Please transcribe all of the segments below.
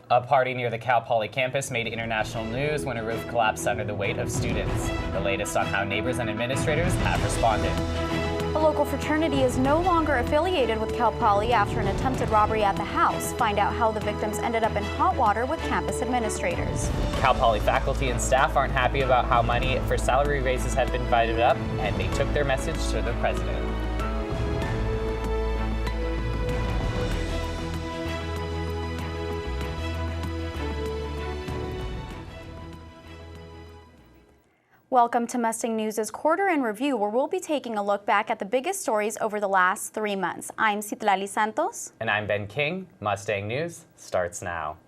A party near the Cal Poly campus made international news when a roof collapsed under the weight of students. The latest on how neighbors and administrators have responded. A local fraternity is no longer affiliated with Cal Poly after an attempted robbery at the house. Find out how the victims ended up in hot water with campus administrators. Cal Poly faculty and staff aren't happy about how money for salary raises have been divided up, and they took their message to the president. Welcome to Mustang News' Quarter in Review, where we'll be taking a look back at the biggest stories over the last 3 months. I'm Citlaly Santos. And I'm Ben King. Mustang News starts now.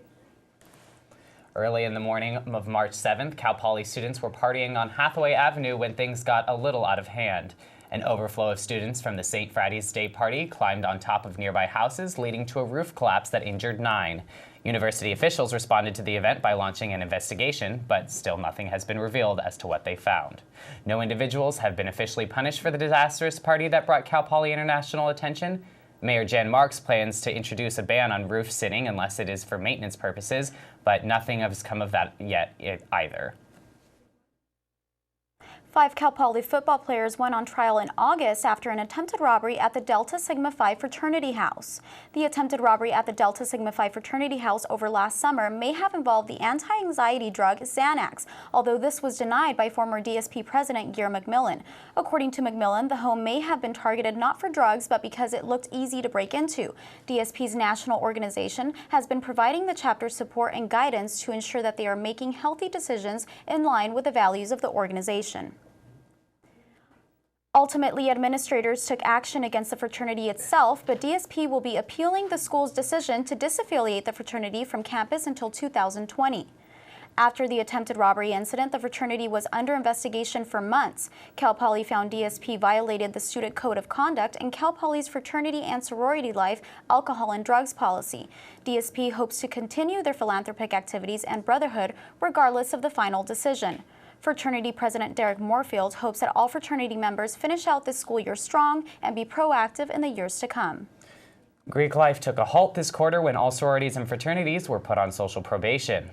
Early in the morning of March 7th, Cal Poly students were partying on Hathaway Avenue when things got a little out of hand. An overflow of students from the St. Friday's Day party climbed on top of nearby houses, leading to a roof collapse that injured 9. University officials responded to the event by launching an investigation, but still nothing has been revealed as to what they found. No individuals have been officially punished for the disastrous party that brought Cal Poly international attention. Mayor Jan Marks plans to introduce a ban on roof sitting unless it is for maintenance purposes, but nothing has come of that yet either. 5 Cal Poly football players went on trial in August after an attempted robbery at the Delta Sigma Phi fraternity house. The attempted robbery at the Delta Sigma Phi fraternity house over last summer may have involved the anti-anxiety drug Xanax, although this was denied by former DSP president Gear McMillan. According to McMillan, the home may have been targeted not for drugs, but because it looked easy to break into. DSP's national organization has been providing the chapter support and guidance to ensure that they are making healthy decisions in line with the values of the organization. Ultimately, administrators took action against the fraternity itself, but DSP will be appealing the school's decision to disaffiliate the fraternity from campus until 2020. After the attempted robbery incident, the fraternity was under investigation for months. Cal Poly found DSP violated the Student Code of Conduct and Cal Poly's fraternity and sorority life, alcohol and drugs policy. DSP hopes to continue their philanthropic activities and brotherhood regardless of the final decision. Fraternity President Derek Moorfield hopes that all fraternity members finish out this school year strong and be proactive in the years to come. Greek life took a halt this quarter when all sororities and fraternities were put on social probation.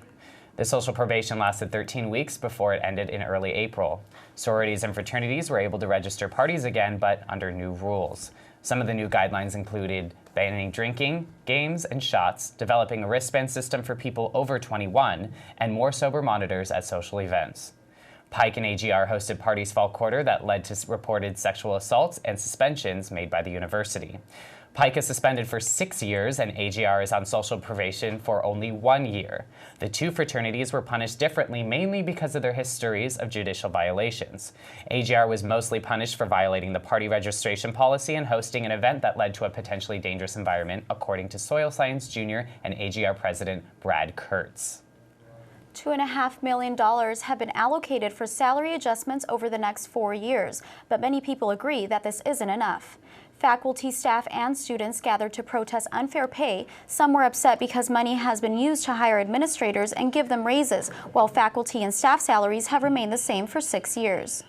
The social probation lasted 13 weeks before it ended in early April. Sororities and fraternities were able to register parties again, but under new rules. Some of the new guidelines included banning drinking, games, and shots, developing a wristband system for people over 21, and more sober monitors at social events. Pike and AGR hosted parties fall quarter that led to reported sexual assaults and suspensions made by the university. Pike is suspended for 6 years and AGR is on social probation for only 1 year. The two fraternities were punished differently, mainly because of their histories of judicial violations. AGR was mostly punished for violating the party registration policy and hosting an event that led to a potentially dangerous environment, according to Soil Science Jr. and AGR President Brad Kurtz. $2.5 million have been allocated for salary adjustments over the next 4 years, but many people agree that this isn't enough. Faculty, staff, and students gathered to protest unfair pay. Some were upset because money has been used to hire administrators and give them raises, while faculty and staff salaries have remained the same for 6 years.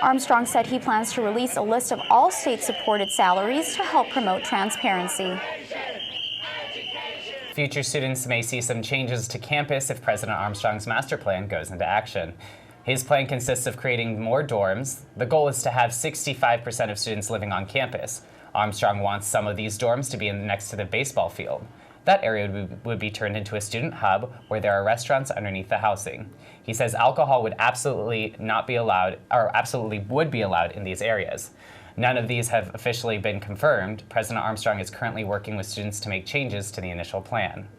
Armstrong said he plans to release a list of all state-supported salaries to help promote transparency. Future students may see some changes to campus if President Armstrong's master plan goes into action. His plan consists of creating more dorms. The goal is to have 65% of students living on campus. Armstrong wants some of these dorms to be next to the baseball field. That area would be turned into a student hub where there are restaurants underneath the housing. He says alcohol would absolutely not be allowed, or absolutely would be allowed in these areas. None of these have officially been confirmed. President Armstrong is currently working with students to make changes to the initial plan.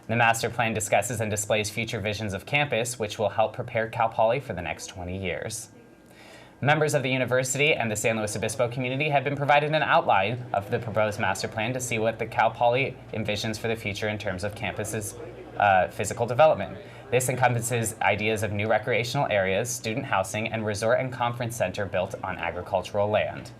The master plan discusses and displays future visions of campus, which will help prepare Cal Poly for the next 20 years. Members of the university and the San Luis Obispo community have been provided an outline of the proposed master plan to see what the Cal Poly envisions for the future in terms of campus's physical development. This encompasses ideas of new recreational areas, student housing, and resort and conference center built on agricultural land.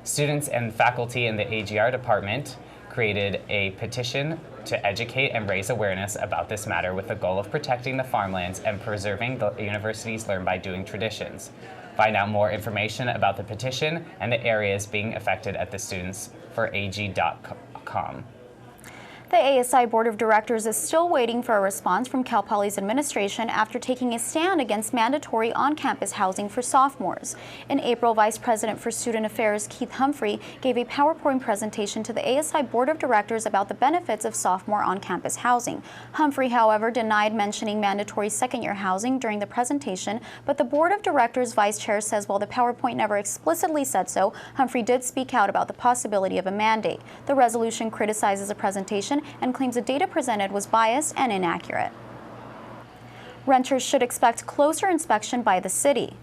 Students and faculty in the AGR department created a petition to educate and raise awareness about this matter with the goal of protecting the farmlands and preserving the university's learn by doing traditions. Find out more information about the petition and the areas being affected at the students for ag.com. The ASI Board of Directors is still waiting for a response from Cal Poly's administration after taking a stand against mandatory on-campus housing for sophomores. In April, Vice President for Student Affairs Keith Humphrey gave a PowerPoint presentation to the ASI Board of Directors about the benefits of sophomore on-campus housing. Humphrey, however, denied mentioning mandatory second-year housing during the presentation, but the Board of Directors Vice Chair says while the PowerPoint never explicitly said so, Humphrey did speak out about the possibility of a mandate. The resolution criticizes the presentation and claims the data presented was biased and inaccurate. Renters should expect closer inspection by the city.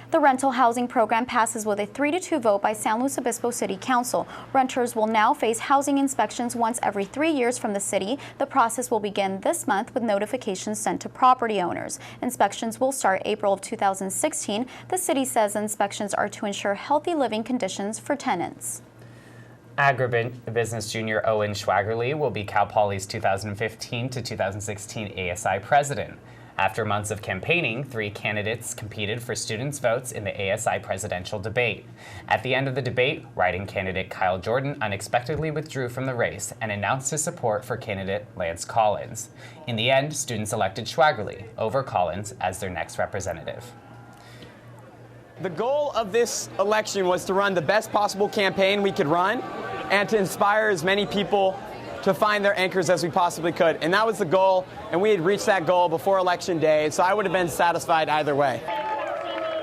The rental housing program passes with a 3-2 vote by San Luis Obispo City Council. Renters will now face housing inspections once every 3 years from the city. The process will begin this month with notifications sent to property owners. Inspections will start April of 2016. The city says inspections are to ensure healthy living conditions for tenants. Agribusiness junior Owen Schwagerly will be Cal Poly's 2015 to 2016 ASI president. After months of campaigning, 3 candidates competed for students' votes in the ASI presidential debate. At the end of the debate, write-in candidate Kyle Jordan unexpectedly withdrew from the race and announced his support for candidate Lance Collins. In the end, students elected Schwagerly over Collins as their next representative. The goal of this election was to run the best possible campaign we could run and to inspire as many people to find their anchors as we possibly could. And that was the goal, and we had reached that goal before Election Day, so I would have been satisfied either way.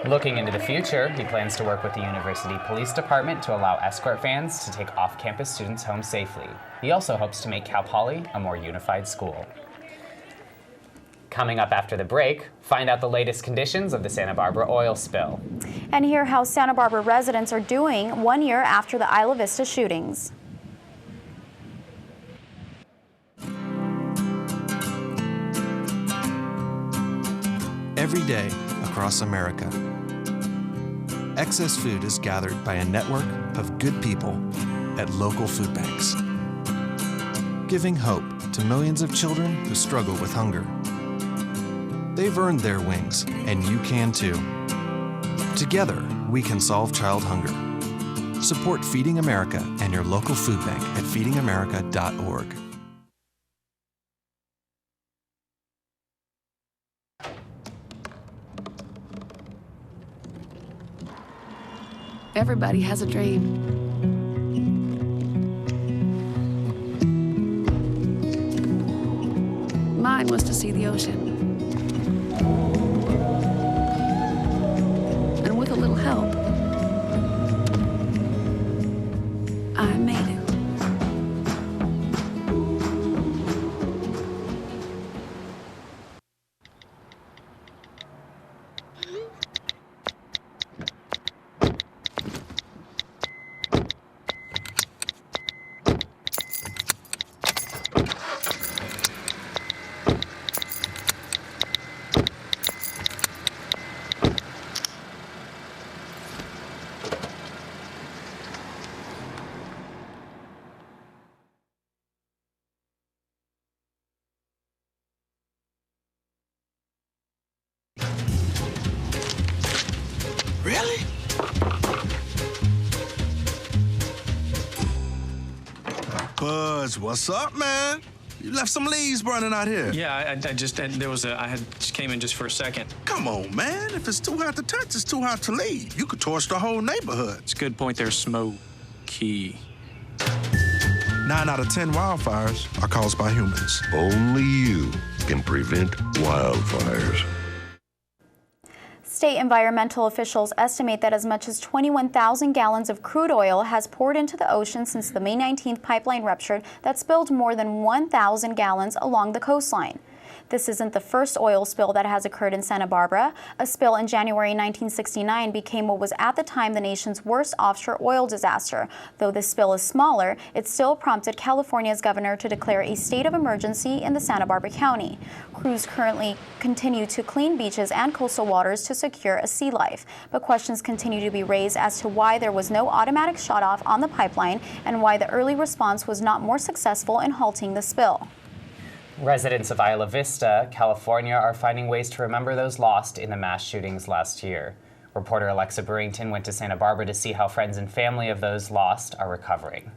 Looking into the future, he plans to work with the University Police Department to allow escort vans to take off-campus students home safely. He also hopes to make Cal Poly a more unified school. Coming up after the break, find out the latest conditions of the Santa Barbara oil spill. And hear how Santa Barbara residents are doing 1 year after the Isla Vista shootings. Every day across America, excess food is gathered by a network of good people at local food banks, giving hope to millions of children who struggle with hunger. They've earned their wings, and you can too. Together, we can solve child hunger. Support Feeding America and your local food bank at feedingamerica.org. Everybody has a dream. Mine was to see the ocean. And with a little help, I made it. Really? Buzz, what's up, man? You left some leaves burning out here. Yeah, I just came in just for a second. Come on, man. If it's too hot to touch, it's too hot to leave. You could torch the whole neighborhood. It's a good point there, Smokey. 9 out of 10 wildfires are caused by humans. Only you can prevent wildfires. State environmental officials estimate that as much as 21,000 gallons of crude oil has poured into the ocean since the May 19th pipeline ruptured that spilled more than 1,000 gallons along the coastline. This isn't the first oil spill that has occurred in Santa Barbara. A spill in January 1969 became what was at the time the nation's worst offshore oil disaster. Though this spill is smaller, it still prompted California's governor to declare a state of emergency in the Santa Barbara County. Crews currently continue to clean beaches and coastal waters to secure a sea life. But questions continue to be raised as to why there was no automatic shutoff on the pipeline and why the early response was not more successful in halting the spill. Residents of Isla Vista, California, are finding ways to remember those lost in the mass shootings last year. Reporter Alexa Brewington went to Santa Barbara to see how friends and family of those lost are recovering.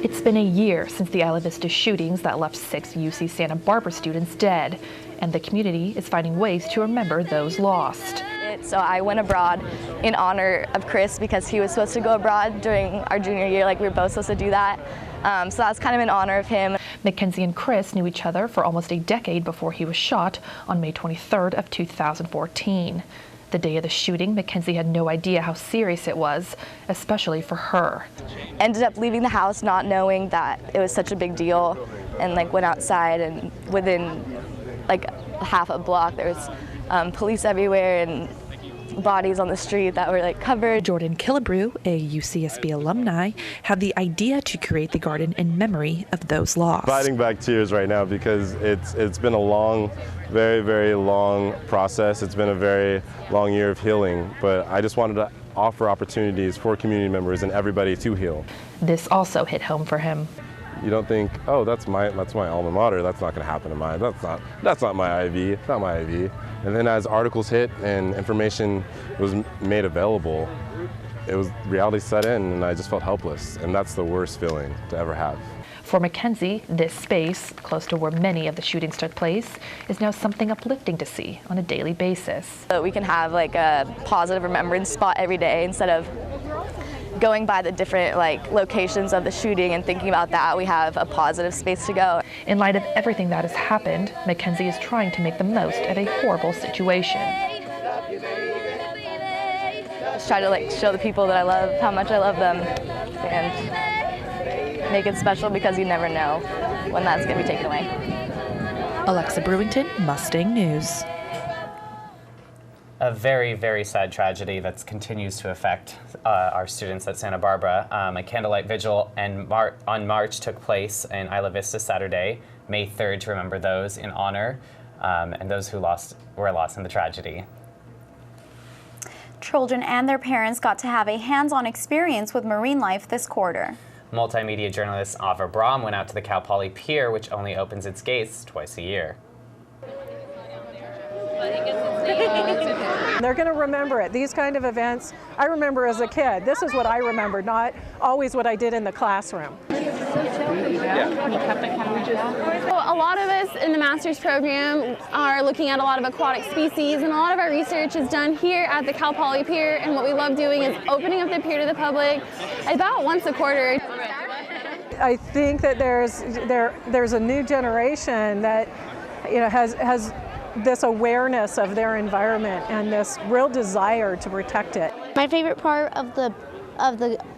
It's been a year since the Isla Vista shootings that left 6 UC Santa Barbara students dead, and the community is finding ways to remember those lost. So I went abroad in honor of Chris because he was supposed to go abroad during our junior year, like we were both supposed to do that. So that's kind of in honor of him. Mackenzie and Chris knew each other for almost a decade before he was shot on May 23rd of 2014. The day of the shooting, Mackenzie had no idea how serious it was, especially for her. Ended up leaving the house not knowing that it was such a big deal, and like went outside, and within like half a block there was police everywhere and bodies on the street that were like covered. Jordan Killebrew, a UCSB alumni, had the idea to create the garden in memory of those lost. Fighting back tears right now because it's been a long, very, very long process. It's been a very long year of healing, but I just wanted to offer opportunities for community members and everybody to heal. This also hit home for him. You don't think, oh, that's my alma mater. That's not going to happen to mine. That's not my IV. It's not my IV. And then as articles hit and information was made available, reality set in, and I just felt helpless. And that's the worst feeling to ever have. For Mackenzie, this space, close to where many of the shootings took place, is now something uplifting to see on a daily basis. So we can have like a positive remembrance spot every day instead of going by the different locations of the shooting and thinking about that. We have a positive space to go. In light of everything that has happened, Mackenzie is trying to make the most of a horrible situation. Just try to show the people that I love how much I love them and make it special because you never know when that's going to be taken away. Alexa Brewington, Mustang News. A very, very sad tragedy that continues to affect our students at Santa Barbara. A candlelight vigil on March took place in Isla Vista Saturday, May 3rd, to remember those in honor and those who were lost in the tragedy. Children and their parents got to have a hands-on experience with marine life this quarter. Multimedia journalist Ava Brahm went out to the Cal Poly Pier, which only opens its gates twice a year. They're going to remember it. These kind of events, I remember as a kid. This is what I remember, not always what I did in the classroom. So a lot of us in the master's program are looking at a lot of aquatic species, and a lot of our research is done here at the Cal Poly Pier, and what we love doing is opening up the pier to the public about once a quarter. I think that there's a new generation that has this awareness of their environment and this real desire to protect it. My favorite part of the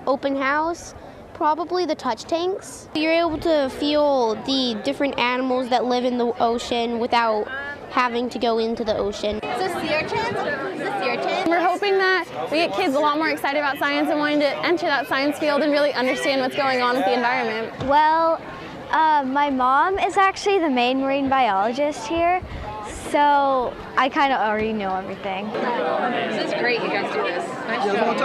open house, probably the touch tanks. You're able to feel the different animals that live in the ocean without having to go into the ocean. So sea urchins? We're hoping that we get kids a lot more excited about science and wanting to enter that science field and really understand what's going on with the environment. Well, my mom is actually the main marine biologist here, so I kind of already know everything. This is great, you guys do this. Nice job.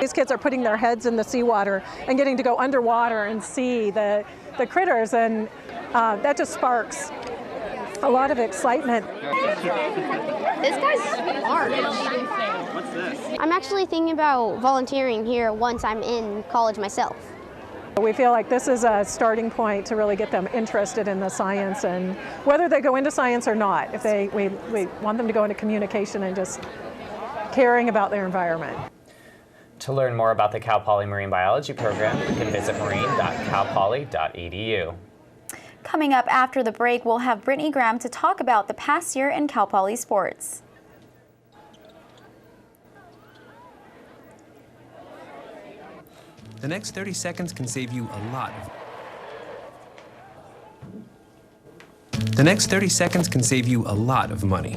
These kids are putting their heads in the seawater and getting to go underwater and see the critters, and that just sparks a lot of excitement. This guy's smart. What's this? I'm actually thinking about volunteering here once I'm in college myself. We feel like this is a starting point to really get them interested in the science, and whether they go into science or not, we want them to go into communication and just caring about their environment. To learn more about the Cal Poly Marine Biology program, you can visit marine.calpoly.edu. Coming up after the break, we'll have Brittany Graham to talk about the past year in Cal Poly sports. The next 30 seconds can save you a lot of money.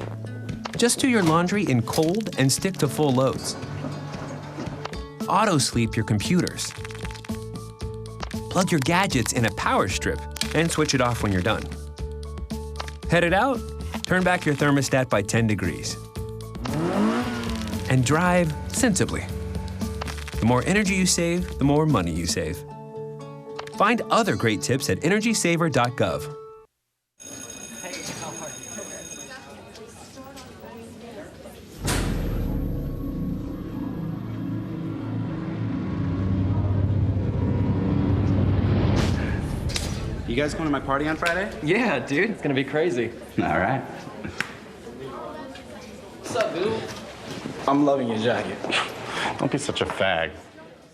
Just do your laundry in cold and stick to full loads. Auto sleep your computers. Plug your gadgets in a power strip and switch it off when you're done. Headed out? Turn back your thermostat by 10 degrees. And drive sensibly. The more energy you save, the more money you save. Find other great tips at energysaver.gov. You guys going to my party on Friday? Yeah, dude, it's gonna be crazy. All right. What's up, dude? I'm loving your jacket. Don't be such a fag.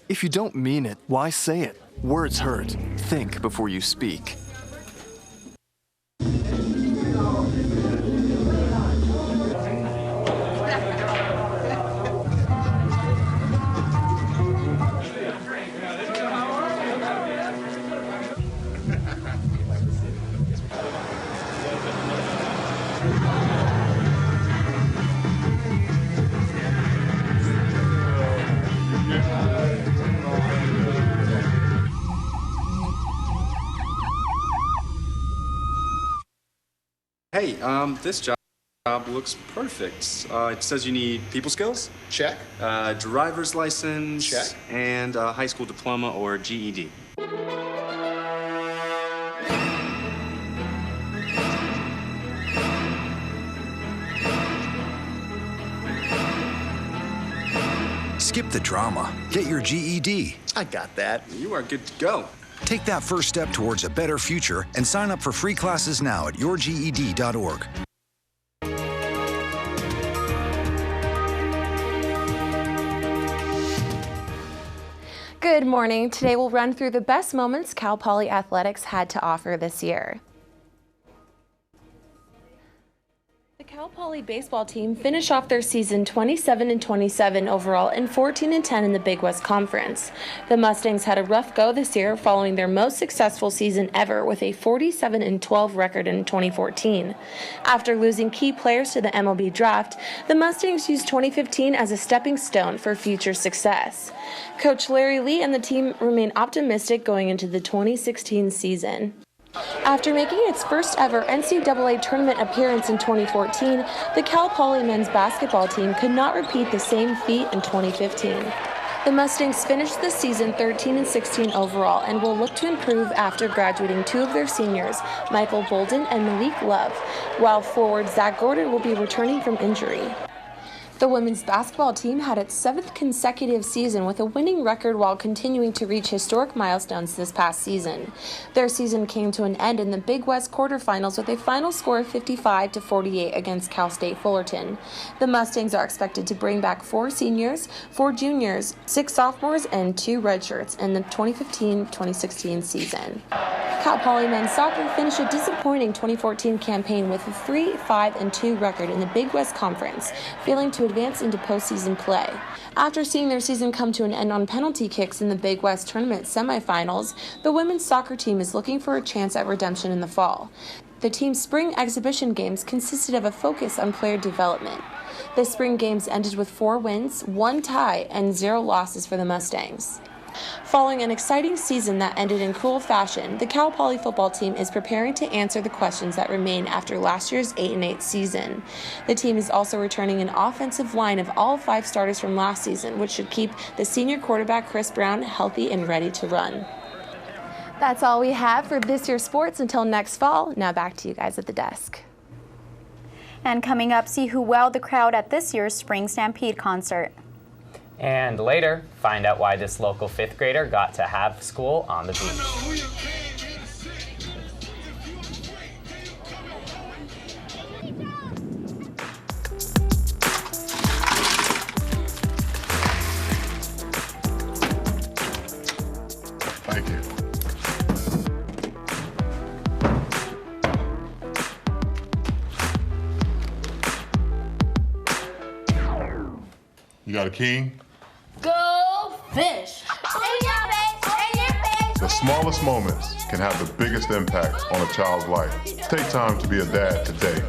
If you don't mean it, why say it? Words hurt. Think before you speak. Hey, this job looks perfect. It says you need people skills. Check. Driver's license. Check. And a high school diploma or GED. Skip the drama. Get your GED. I got that. You are good to go. Take that first step towards a better future and sign up for free classes now at yourged.org. Good morning. Today we'll run through the best moments Cal Poly Athletics had to offer this year. The Cal Poly baseball team finished off their season 27-27 overall and 14-10 in the Big West Conference. The Mustangs had a rough go this year following their most successful season ever with a 47-12 record in 2014. After losing key players to the MLB draft, the Mustangs used 2015 as a stepping stone for future success. Coach Larry Lee and the team remain optimistic going into the 2016 season. After making its first ever NCAA tournament appearance in 2014, the Cal Poly men's basketball team could not repeat the same feat in 2015. The Mustangs finished the season 13-16 overall and will look to improve after graduating two of their seniors, Michael Bolden and Malik Love, while forward Zach Gordon will be returning from injury. The women's basketball team had its 7th consecutive season with a winning record while continuing to reach historic milestones this past season. Their season came to an end in the Big West quarterfinals with a final score of 55-48 against Cal State Fullerton. The Mustangs are expected to bring back 4 seniors, 4 juniors, 6 sophomores, and 2 redshirts in the 2015-2016 season. Cal Poly men's soccer finished a disappointing 2014 campaign with a 3-5-2 record in the Big West Conference, failing to advance into postseason play. After seeing their season come to an end on penalty kicks in the Big West Tournament semifinals, the women's soccer team is looking for a chance at redemption in the fall. The team's spring exhibition games consisted of a focus on player development. The spring games ended with 4 wins, 1 tie, and 0 losses for the Mustangs. Following an exciting season that ended in cool fashion, the Cal Poly football team is preparing to answer the questions that remain after last year's 8-8 season. The team is also returning an offensive line of all 5 starters from last season, which should keep the senior quarterback Chris Brown healthy and ready to run. That's all we have for this year's sports until next fall. Now back to you guys at the desk. And coming up, see who wowed the crowd at this year's Spring Stampede concert. And later, find out why this local 5th grader got to have school on the beach. Thank you. You got a king? Go fish! The smallest moments can have the biggest impact on a child's life. Take time to be a dad today.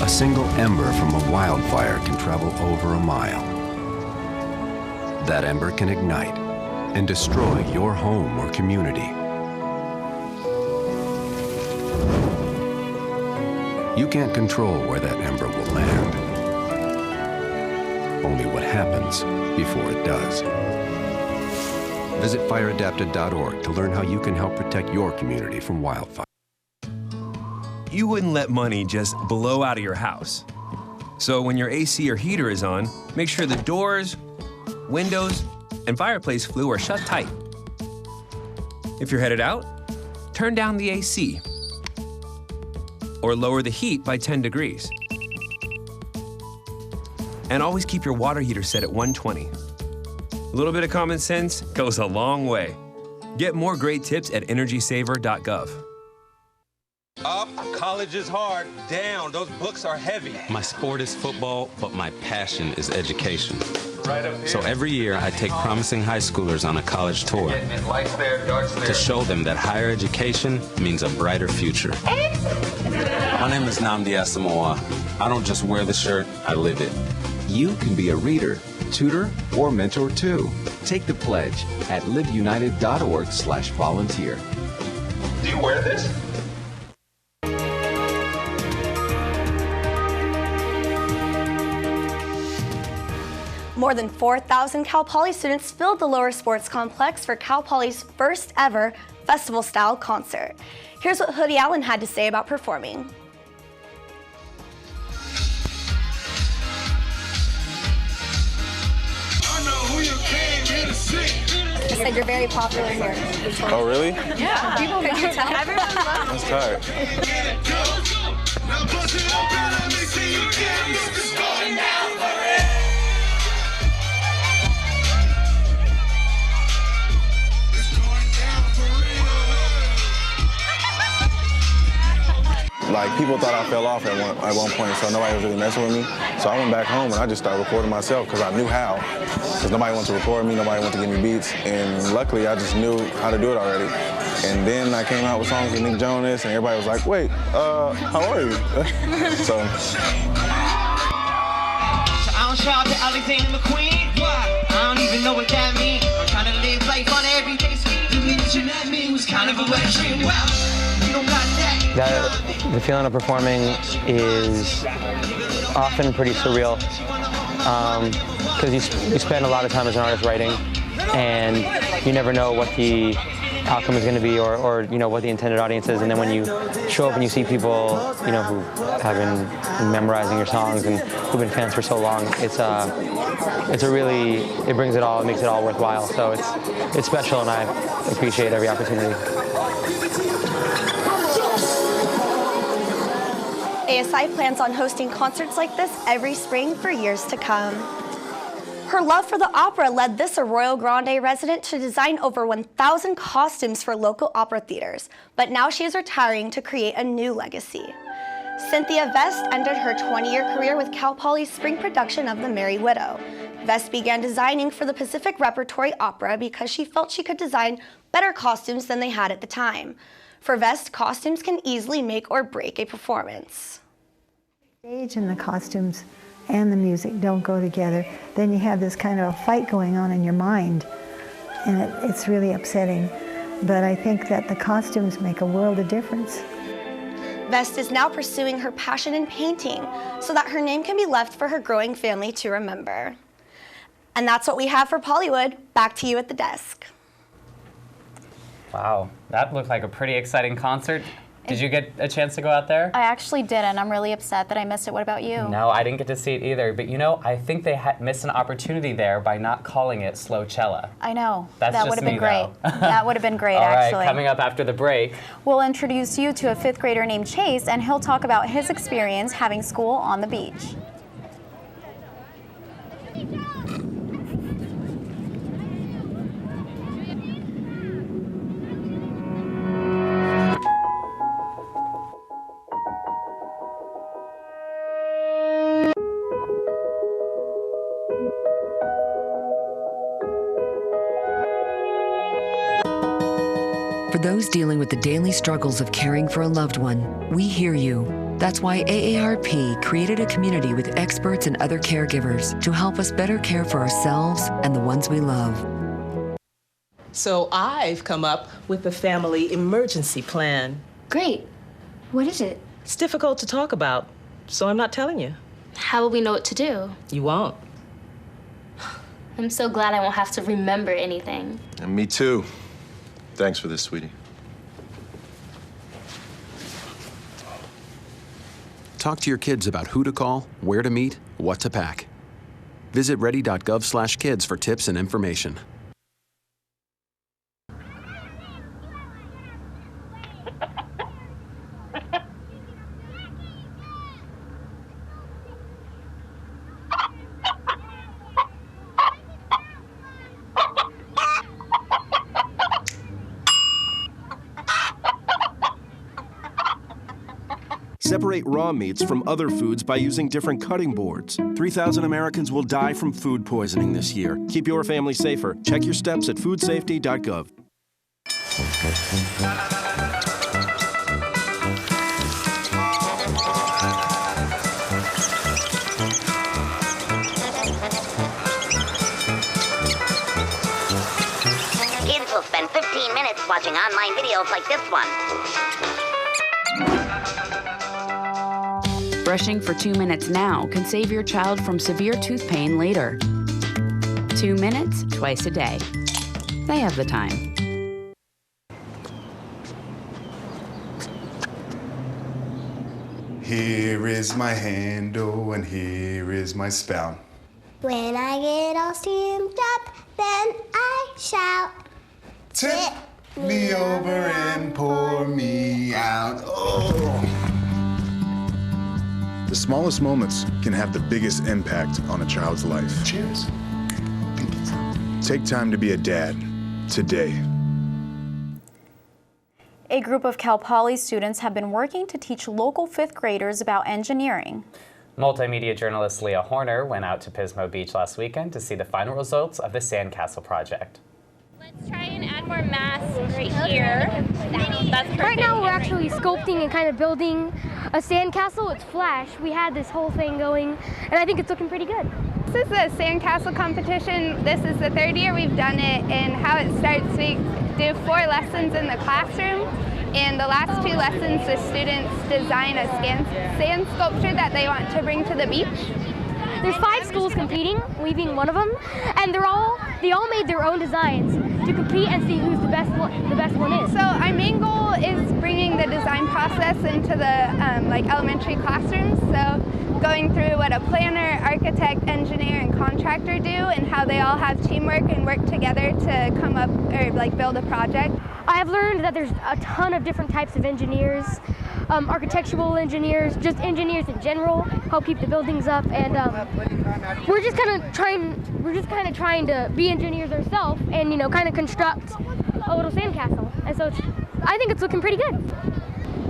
A single ember from a wildfire can travel over a mile. That ember can ignite and destroy your home or community. You can't control where that ember will land. Only what happens before it does. Visit fireadapted.org to learn how you can help protect your community from wildfire. You wouldn't let money just blow out of your house. So when your AC or heater is on, make sure the doors, windows, and fireplace flue are shut tight. If you're headed out, turn down the AC or lower the heat by 10 degrees. And always keep your water heater set at 120. A little bit of common sense goes a long way. Get more great tips at energysaver.gov. Up, college is hard. Down, those books are heavy. My sport is football, but my passion is education. Right up here. So every year I take promising high schoolers on a college tour Lights there, darts there. to show them that higher education means a brighter future. My name is Nnamdi Asamoah. I don't just wear the shirt, I live it. You can be a reader, tutor, or mentor too. Take the pledge at liveunited.org/volunteer. Do you wear this? More than 4,000 Cal Poly students filled the lower sports complex for Cal Poly's first ever festival-style concert. Here's what Hoodie Allen had to say about performing. I said you're very popular here. Oh, really? Yeah. People know. Everyone loves That's tired. Like, people thought I fell off at one point, so nobody was really messing with me. So I went back home and I just started recording myself because I knew how. Because nobody wanted to record me, nobody wanted to give me beats, and luckily I just knew how to do it already. And then I came out with songs with Nick Jonas, and everybody was like, wait, how are you? So. I don't shout to Alexander McQueen. Why? I don't even know what that means. I'm trying to live life on every day. The minute you met me was kind of a wet dream. Wow, you don't got that. The feeling of performing is often pretty surreal because you spend a lot of time as an artist writing, and you never know what the outcome is going to be or you know what the intended audience is, and then when you show up and you see people who have been memorizing your songs and who've been fans for so long, it brings it all, it makes it all worthwhile. So it's special, and I appreciate every opportunity. ASI plans on hosting concerts like this every spring for years to come. Her love for the opera led this Arroyo Grande resident to design over 1,000 costumes for local opera theaters, but now she is retiring to create a new legacy. Cynthia Vest ended her 20-year career with Cal Poly's spring production of The Merry Widow. Vest began designing for the Pacific Repertory Opera because she felt she could design better costumes than they had at the time. For Vest, costumes can easily make or break a performance. The stage and the costumes and the music don't go together. Then you have this kind of a fight going on in your mind, and it's really upsetting. But I think that the costumes make a world of difference. Vest is now pursuing her passion in painting so that her name can be left for her growing family to remember. And that's what we have for Pollywood. Back to you at the desk. Wow, that looked like a pretty exciting concert. Did you get a chance to go out there? I actually didn't. I'm really upset that I missed it. What about you? No, I didn't get to see it either. But I think they missed an opportunity there by not calling it Slowcella. I know. That would have been great. That would have been great, actually. All right, coming up after the break. We'll introduce you to a 5th grader named Chase, and he'll talk about his experience having school on the beach. For those dealing with the daily struggles of caring for a loved one, we hear you. That's why AARP created a community with experts and other caregivers to help us better care for ourselves and the ones we love. So I've come up with the family emergency plan. Great. What is it? It's difficult to talk about, so I'm not telling you. How will we know what to do? You won't. I'm so glad I won't have to remember anything. And me too. Thanks for this, sweetie. Talk to your kids about who to call, where to meet, what to pack. Visit ready.gov/kids for tips and information. Separate raw meats from other foods by using different cutting boards. 3,000 Americans will die from food poisoning this year. Keep your family safer. Check your steps at foodsafety.gov. Kids will spend 15 minutes watching online videos like this one. Brushing for 2 minutes now can save your child from severe tooth pain later. 2 minutes twice a day. They have the time. Here is my handle and here is my spout. When I get all steamed up, then I shout. Tip me over and pour me out. Oh. The smallest moments can have the biggest impact on a child's life. Cheers. Take time to be a dad today. A group of Cal Poly students have been working to teach local 5th graders about engineering. Multimedia journalist Leah Horner went out to Pismo Beach last weekend to see the final results of the Sandcastle project. Let's try and add more mass right here. That's perfect. Right now we're actually sculpting and kind of building a sandcastle. It's Flash. We had this whole thing going, and I think it's looking pretty good. This is a sandcastle competition. This is the 3rd year we've done it, and how it starts, we do 4 lessons in the classroom, and the last 2 lessons the students design a sand sculpture that they want to bring to the beach. There's 5 schools competing, we being one of them, and they all made their own designs to compete and see who's the best one is. So our main goal is bringing the design process into the elementary classrooms. So going through what a planner, architect, engineer, and contractor do, and how they all have teamwork and work together to come up or build a project. I have learned that there's a ton of different types of engineers, architectural engineers, just engineers in general, help keep the buildings up, and we're just kind of trying to be engineers ourselves, and kind of construct a little sandcastle. And so I think it's looking pretty good.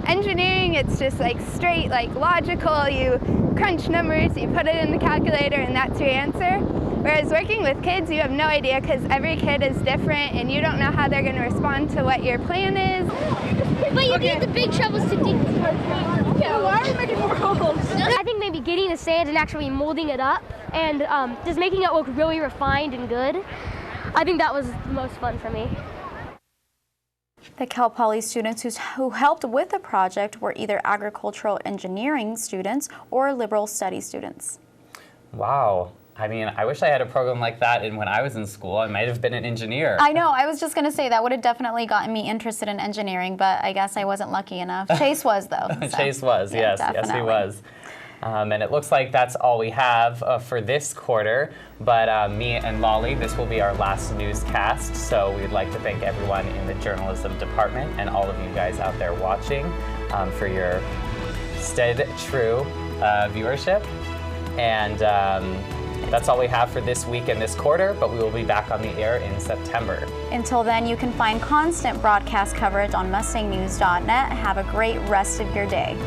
Engineering, it's just straight, logical. You crunch numbers, you put it in the calculator, and that's your answer. Whereas working with kids, you have no idea because every kid is different and you don't know how they're going to respond to what your plan is. But you need the big shovels to dig. Yeah, why are we making more holes? I think maybe getting the sand and actually molding it up and just making it look really refined and good. I think that was the most fun for me. The Cal Poly students who helped with the project were either agricultural engineering students or liberal studies students. Wow. I mean, I wish I had a program like that, and when I was in school, I might have been an engineer. I know, I was just going to say that would have definitely gotten me interested in engineering, but I guess I wasn't lucky enough. Chase was, though. So. Chase was, yeah, yes, he was. And it looks like that's all we have for this quarter, but me and Molly, this will be our last newscast, so we'd like to thank everyone in the journalism department and all of you guys out there watching for your true viewership. And that's all we have for this week and this quarter, but we will be back on the air in September. Until then, you can find constant broadcast coverage on MustangNews.net. Have a great rest of your day.